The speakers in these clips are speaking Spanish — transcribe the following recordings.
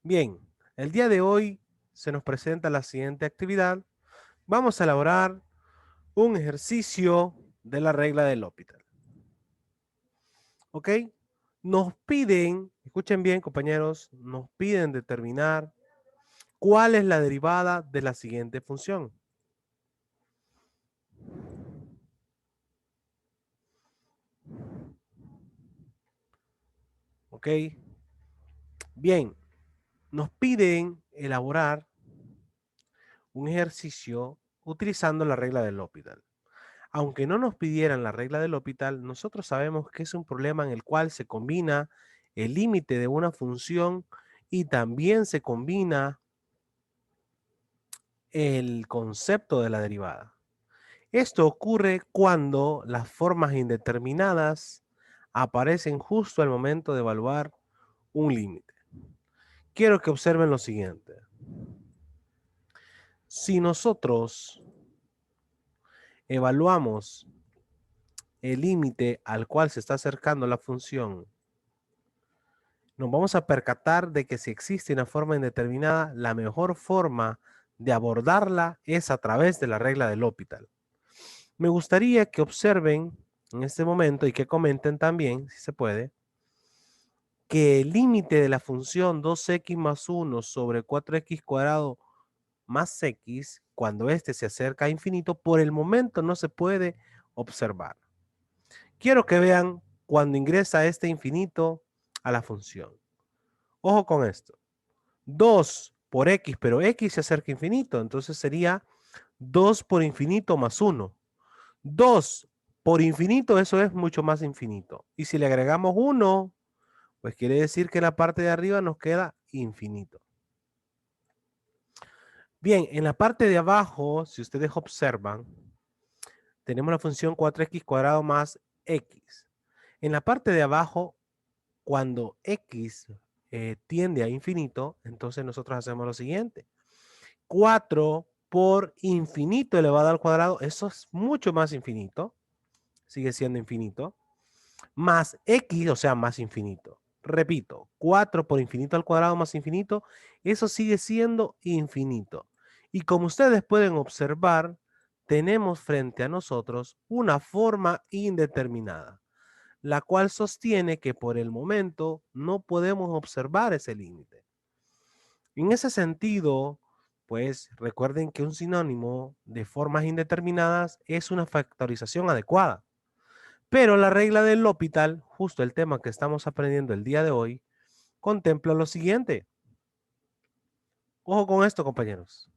Bien, el día de hoy se nos presenta la siguiente actividad. Vamos a elaborar un ejercicio de la regla del L'Hopital. ¿Ok? Nos piden, escuchen bien compañeros, nos piden determinar cuál es la derivada de la siguiente función. ¿Ok? Bien, nos piden elaborar un ejercicio utilizando la regla del L'Hopital. Aunque no nos pidieran la regla del L'Hopital, nosotros sabemos que es un problema en el cual se combina el límite de una función y también se combina el concepto de la derivada. Esto ocurre cuando las formas indeterminadas aparecen justo al momento de evaluar un límite. Quiero que observen lo siguiente. Si nosotros evaluamos el límite al cual se está acercando la función, nos vamos a percatar de que si existe una forma indeterminada, la mejor forma de abordarla es a través de la regla del L'Hopital. Me gustaría que observen en este momento y que comenten también, si se puede, que el límite de la función 2x más 1 sobre 4x cuadrado más x, cuando éste se acerca a infinito, por el momento no se puede observar. Quiero que vean cuando ingresa este infinito a la función. Ojo con esto. 2 por x, pero x se acerca a infinito, entonces sería 2 por infinito más 1. 2 por infinito, eso es mucho más infinito. Y si le agregamos 1, pues quiere decir que la parte de arriba nos queda infinito. Bien, en la parte de abajo, si ustedes observan, tenemos la función 4x cuadrado más x. En la parte de abajo, cuando x tiende a infinito, entonces nosotros hacemos lo siguiente. 4 por infinito elevado al cuadrado, eso es mucho más infinito, sigue siendo infinito, más x, o sea, más infinito. Repito, 4 por infinito al cuadrado más infinito, eso sigue siendo infinito. Y como ustedes pueden observar, tenemos frente a nosotros una forma indeterminada, la cual sostiene que por el momento no podemos observar ese límite. En ese sentido, pues recuerden que un sinónimo de formas indeterminadas es una factorización adecuada. Pero la regla del L'Hopital, justo el tema que estamos aprendiendo el día de hoy, contempla lo siguiente. Ojo con esto, compañeros.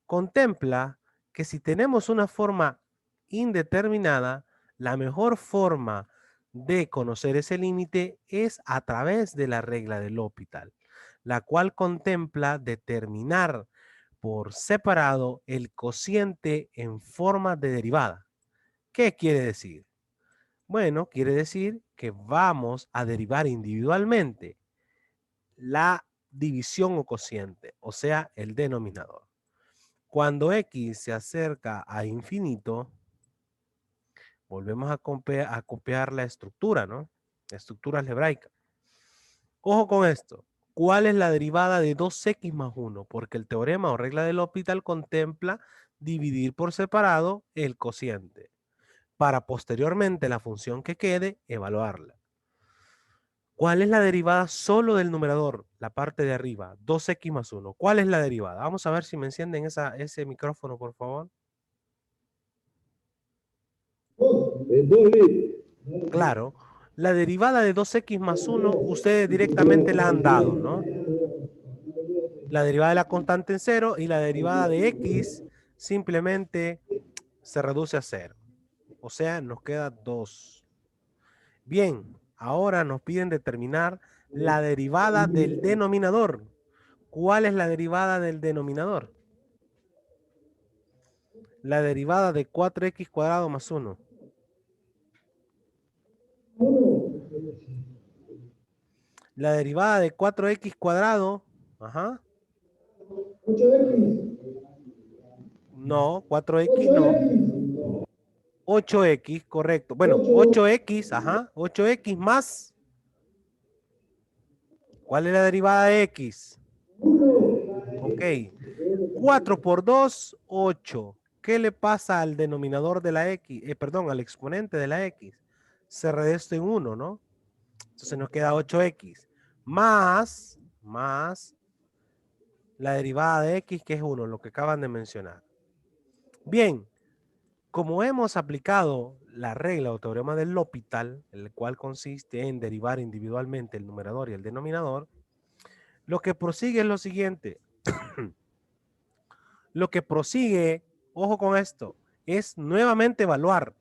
Contempla que si tenemos una forma indeterminada, la mejor forma de conocer ese límite es a través de la regla del L'Hopital, la cual contempla determinar por separado el cociente en forma de derivada. ¿Qué quiere decir? Bueno, quiere decir que vamos a derivar individualmente la división o cociente, o sea, el denominador. Cuando x se acerca a infinito, volvemos a copiar la estructura, ¿no? La estructura algebraica. Ojo con esto. ¿Cuál es la derivada de 2x más 1? Porque el teorema o regla del L'Hopital contempla dividir por separado el cociente, para posteriormente la función que quede, evaluarla. ¿Cuál es la derivada solo del numerador? La parte de arriba, 2x más 1. ¿Cuál es la derivada? Vamos a ver si me encienden ese micrófono, por favor. Claro, la derivada de 2x más 1, ustedes directamente la han dado, ¿no? La derivada de la constante en cero y la derivada de x simplemente se reduce a 0. O sea, nos queda 2. Bien, ahora nos piden determinar la derivada del denominador. ¿Cuál es la derivada del denominador? La derivada de 4x cuadrado más 1. La derivada de 4x cuadrado. Ajá. 8x. No, 4x no. 8x, correcto. Bueno, 8x, ajá. 8x más. ¿Cuál es la derivada de x? Ok. 4 por 2, 8. ¿Qué le pasa al denominador de la X? Perdón, al exponente de la X. Se resta en 1, ¿no? Entonces nos queda 8X. Más la derivada de X, que es 1, lo que acaban de mencionar. Bien, como hemos aplicado la regla o teorema del L'Hopital, el cual consiste en derivar individualmente el numerador y el denominador, lo que prosigue es lo siguiente. Lo que prosigue, ojo con esto, es nuevamente evaluar.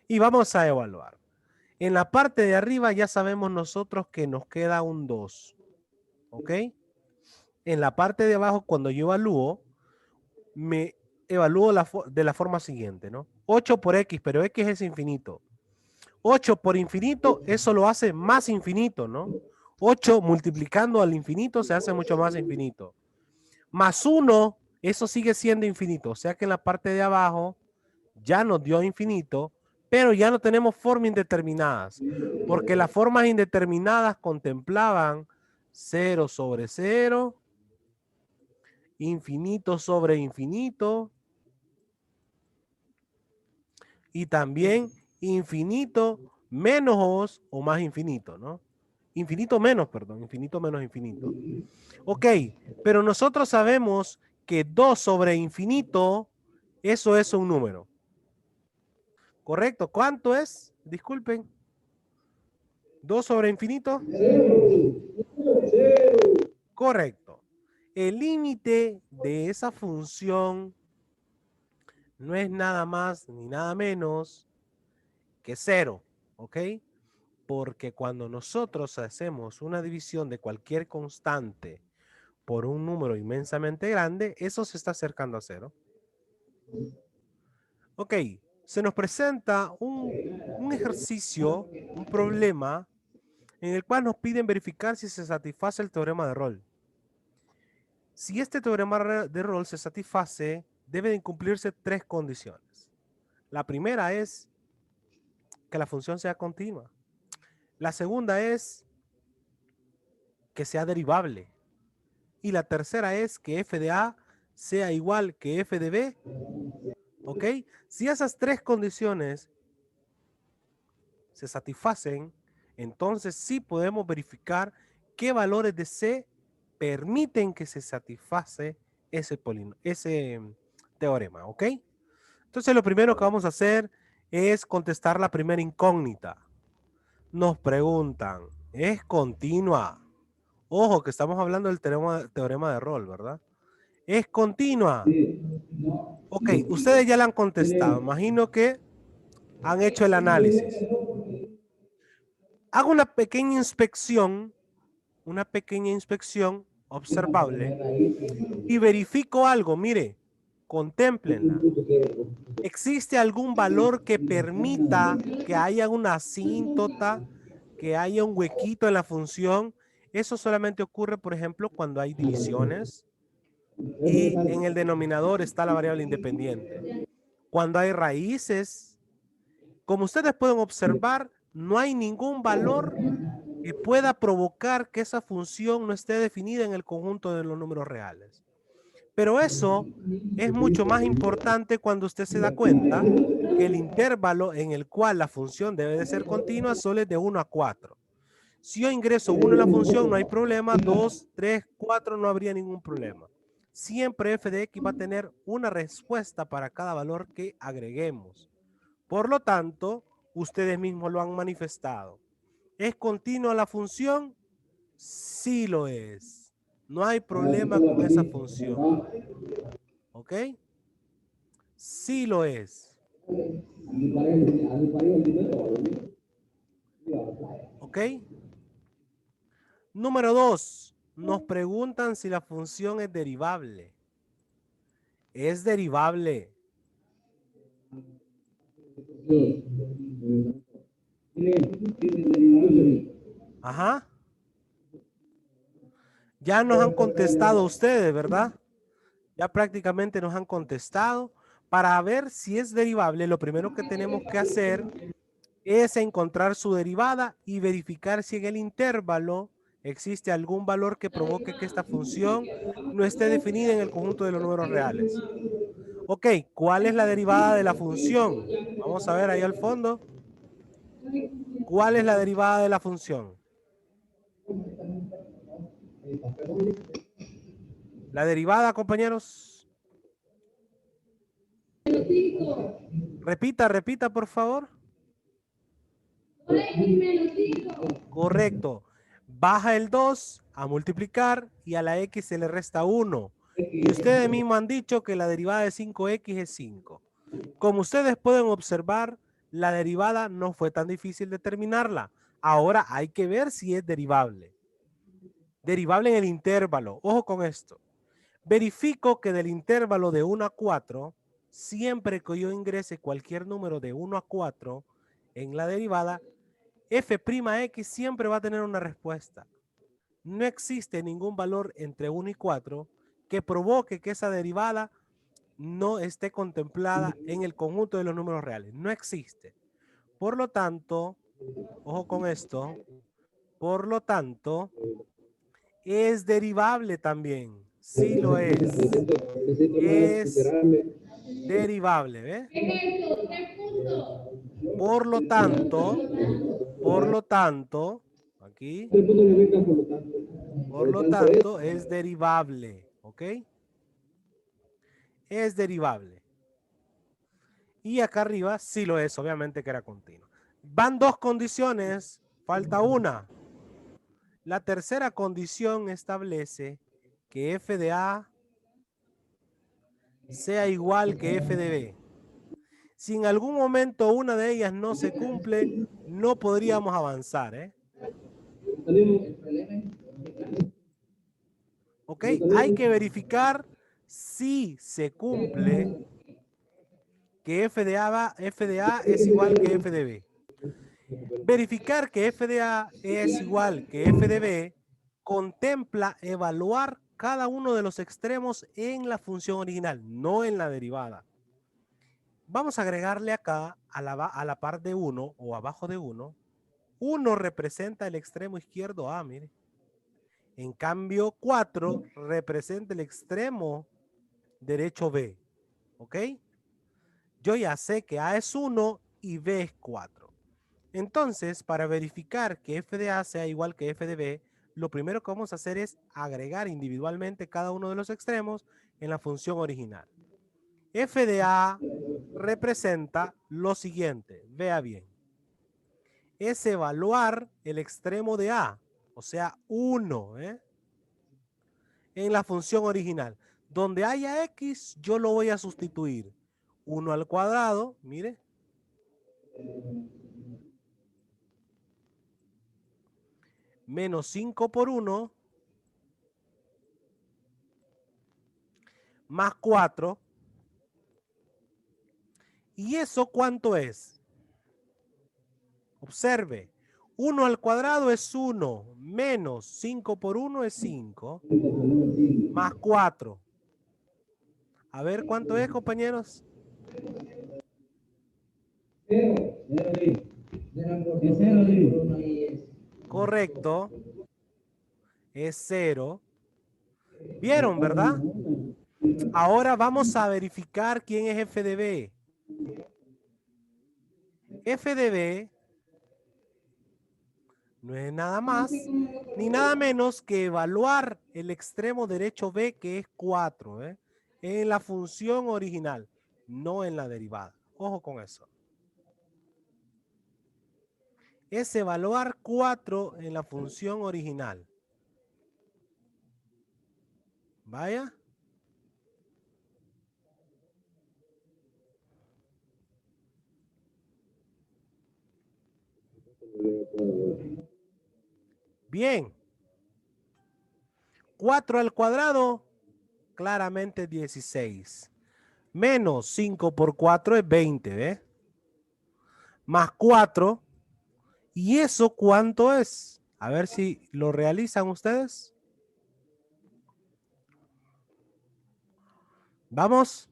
Y vamos a evaluar. En la parte de arriba ya sabemos nosotros que nos queda un 2. ¿Ok? En la parte de abajo, cuando yo evalúo, me evalúo de la forma siguiente, ¿no? 8 por X, pero X es infinito. 8 por infinito, eso lo hace más infinito, ¿no? 8 multiplicando al infinito se hace mucho más infinito. Más 1, eso sigue siendo infinito. O sea que en la parte de abajo ya nos dio infinito, pero ya no tenemos formas indeterminadas, porque las formas indeterminadas contemplaban 0 sobre 0, infinito sobre infinito, y también infinito menos o más infinito, ¿no? Infinito menos, perdón, infinito menos infinito. Ok, pero nosotros sabemos que 2 sobre infinito, eso es un número. ¿Correcto? ¿Cuánto es? Disculpen. 2 sobre infinito. Correcto. El límite de esa función no es nada más ni nada menos que 0, ¿ok? Porque cuando nosotros hacemos una división de cualquier constante por un número inmensamente grande, eso se está acercando a 0. Ok, se nos presenta un ejercicio, un problema, en el cual nos piden verificar si se satisface el teorema de Rolle. Si este teorema de Rolle se satisface, deben cumplirse 3 condiciones. La primera es que la función sea continua. La segunda es que sea derivable. Y la tercera es que f de A sea igual que f de B. ¿Ok? Si esas 3 condiciones se satisfacen, entonces sí podemos verificar qué valores de C permiten que se satisface ese teorema, ¿ok? Entonces lo primero que vamos a hacer es contestar la primera incógnita. Nos preguntan, ¿es continua? Ojo que estamos hablando del teorema de Rolle, ¿verdad? ¿Es continua? Ok, ustedes ya la han contestado. Imagino que han hecho el análisis. Hago una pequeña inspección observable y verifico algo. Mire, contémplenla. ¿Existe algún valor que permita que haya una asíntota, que haya un huequito en la función? Eso solamente ocurre, por ejemplo, cuando hay divisiones y en el denominador está la variable independiente. Cuando hay raíces, como ustedes pueden observar, no hay ningún valor que pueda provocar que esa función no esté definida en el conjunto de los números reales. Pero eso es mucho más importante cuando usted se da cuenta que el intervalo en el cual la función debe de ser continua solo es de 1 a 4. Si yo ingreso 1 en la función, no hay problema. 2, 3, 4, no habría ningún problema. Siempre f de x va a tener una respuesta para cada valor que agreguemos. Por lo tanto, ustedes mismos lo han manifestado. ¿Es continua la función? Sí lo es. No hay problema con esa función. ¿Ok? Sí lo es. ¿Ok? Número 2. Nos preguntan si la función es derivable. Es derivable. Ajá. Ya nos han contestado ustedes, ¿verdad? Ya prácticamente nos han contestado. Para ver si es derivable, lo primero que tenemos que hacer es encontrar su derivada y verificar si en el intervalo ¿Existe algún valor que provoque que esta función no esté definida en el conjunto de los números reales? Ok, ¿cuál es la derivada de la función? Vamos a ver ahí al fondo. ¿Cuál es la derivada de la función? La derivada, compañeros. Repita, por favor. Correcto. Baja el 2 a multiplicar y a la x se le resta 1. Y ustedes mismos han dicho que la derivada de 5x es 5. Como ustedes pueden observar, la derivada no fue tan difícil determinarla. Ahora hay que ver si es derivable. Derivable en el intervalo. Ojo con esto. Verifico que del intervalo de 1 a 4, siempre que yo ingrese cualquier número de 1 a 4 en la derivada, f'x siempre va a tener una respuesta. No existe ningún valor entre 1 y 4 que provoque que esa derivada no esté contemplada en el conjunto de los números reales. No existe. Por lo tanto, ojo con esto, por lo tanto, es derivable también. Sí lo es. Es derivable, ¿ve? Por lo tanto, aquí, por lo tanto, es derivable, ¿ok? Es derivable. Y acá arriba sí lo es, obviamente que era continuo. Van dos condiciones, falta una. La tercera condición establece que f de A sea igual que f de B. Si en algún momento una de ellas no se cumple, no podríamos avanzar, ¿eh? ¿Ok? Hay que verificar si se cumple que f de A es igual que f de B. Verificar que f de A es igual que f de B contempla evaluar cada uno de los extremos en la función original, no en la derivada. Vamos a agregarle acá a la par de 1 o abajo de 1. 1 representa el extremo izquierdo A, mire. En cambio, 4 representa el extremo derecho B. ¿Ok? Yo ya sé que A es 1 y B es 4. Entonces, para verificar que f de A sea igual que f de B, lo primero que vamos a hacer es agregar individualmente cada uno de los extremos en la función original. F de A representa lo siguiente, vea bien. Es evaluar el extremo de A, o sea, 1, en la función original. Donde haya X, yo lo voy a sustituir. 1 al cuadrado, mire. Menos 5 por 1. Más 4. ¿Y eso cuánto es? Observe. 1 al cuadrado es 1. Menos 5 por 1 es 5. Más 4. A ver, ¿cuánto es, compañeros? Correcto. Es 0. ¿Vieron, verdad? Ahora vamos a verificar quién es f de b. F de b no es nada más ni nada menos que evaluar el extremo derecho b, que es 4, en la función original, no en la derivada. Ojo con eso. Es evaluar 4 en la función original. Vaya. Bien. 4 al cuadrado, claramente 16. Menos 5 por 4 es 20, ¿ves? Más 4. ¿Y eso cuánto es? A ver si lo realizan ustedes. Vamos.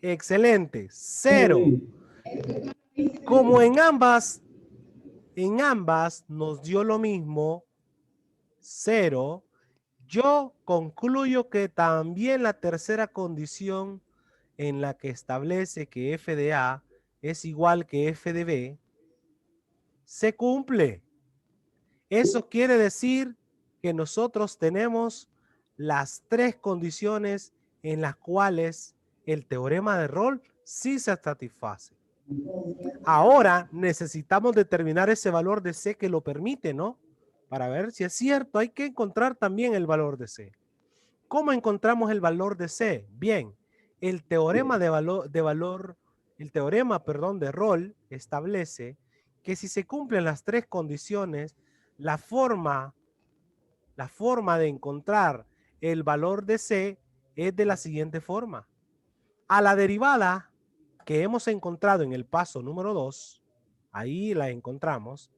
Excelente. 0. Como en ambas nos dio lo mismo, 0, yo concluyo que también la tercera condición en la que establece que f de A es igual que f de B se cumple. Eso quiere decir que nosotros tenemos las tres condiciones en las cuales el teorema de Rolle sí se satisface. Ahora necesitamos determinar ese valor de C que lo permite, ¿no? Para ver si es cierto, hay que encontrar también el valor de C. ¿Cómo encontramos el valor de C? Bien, el teorema de Rolle establece que si se cumplen las tres condiciones, la forma de encontrar el valor de C es de la siguiente forma. A la derivada que hemos encontrado en el paso número 2, ahí la encontramos,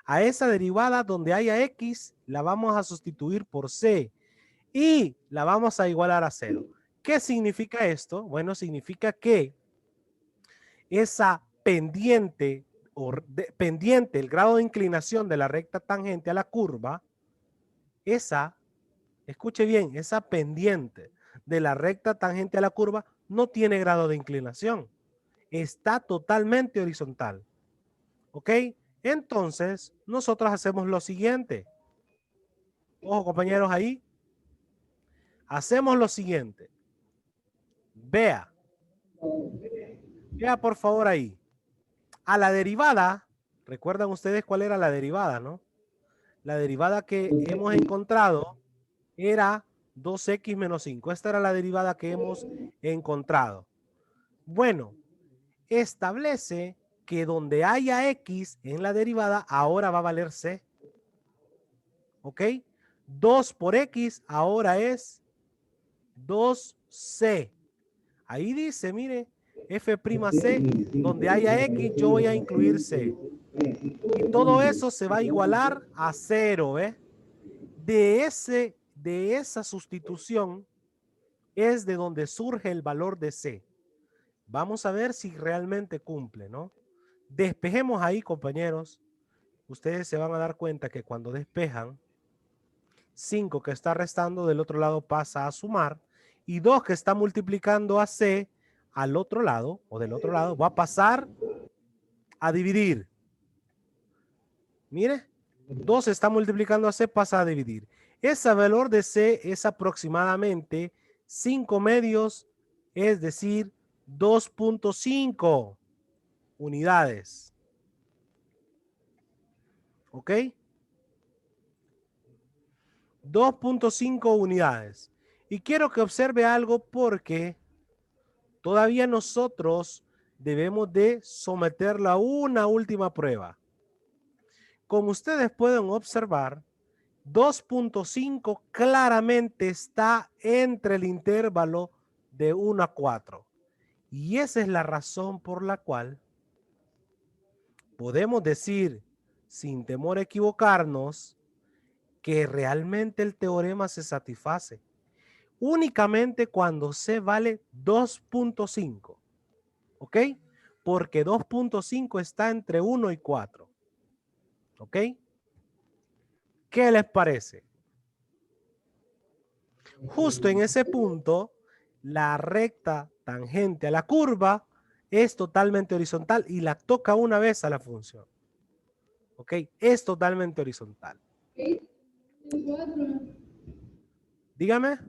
a esa derivada donde haya X, la vamos a sustituir por C y la vamos a igualar a 0. ¿Qué significa esto? Bueno, significa que esa pendiente, el grado de inclinación de la recta tangente a la curva, escuche bien, esa pendiente de la recta tangente a la curva no tiene grado de inclinación. Está totalmente horizontal. ¿Ok? Entonces, nosotros hacemos lo siguiente. Ojo, compañeros, ahí. Hacemos lo siguiente. Vea por favor ahí. A la derivada, ¿recuerdan ustedes cuál era la derivada, no? La derivada que hemos encontrado era 2x menos 5. Esta era la derivada que hemos encontrado. Bueno, establece que donde haya x en la derivada, ahora va a valer c. ¿Ok? 2 por x ahora es 2c. Ahí dice, mire, f'c, donde haya x, yo voy a incluir c. Y todo eso se va a igualar a 0, ¿eh? De esa sustitución es de donde surge el valor de c. Vamos a ver si realmente cumple, ¿no? Despejemos ahí, compañeros. Ustedes se van a dar cuenta que cuando despejan, 5 que está restando del otro lado pasa a sumar y 2 que está multiplicando a C al otro lado o del otro lado va a pasar a dividir. Mire, 2 está multiplicando a C, pasa a dividir. Ese valor de C es aproximadamente 5 medios, es decir, 2.5 unidades. ¿Ok? 2.5 unidades. Y quiero que observe algo porque todavía nosotros debemos de someterla a una última prueba. Como ustedes pueden observar, 2.5 claramente está entre el intervalo de 1 a 4. Y esa es la razón por la cual podemos decir, sin temor a equivocarnos, que realmente el teorema se satisface únicamente cuando C vale 2.5. ¿Ok? Porque 2.5 está entre 1 y 4. ¿Ok? ¿Qué les parece? Justo en ese punto, la recta tangente a la curva es totalmente horizontal y la toca una vez a la función. ¿Ok? Es totalmente horizontal. Dígame.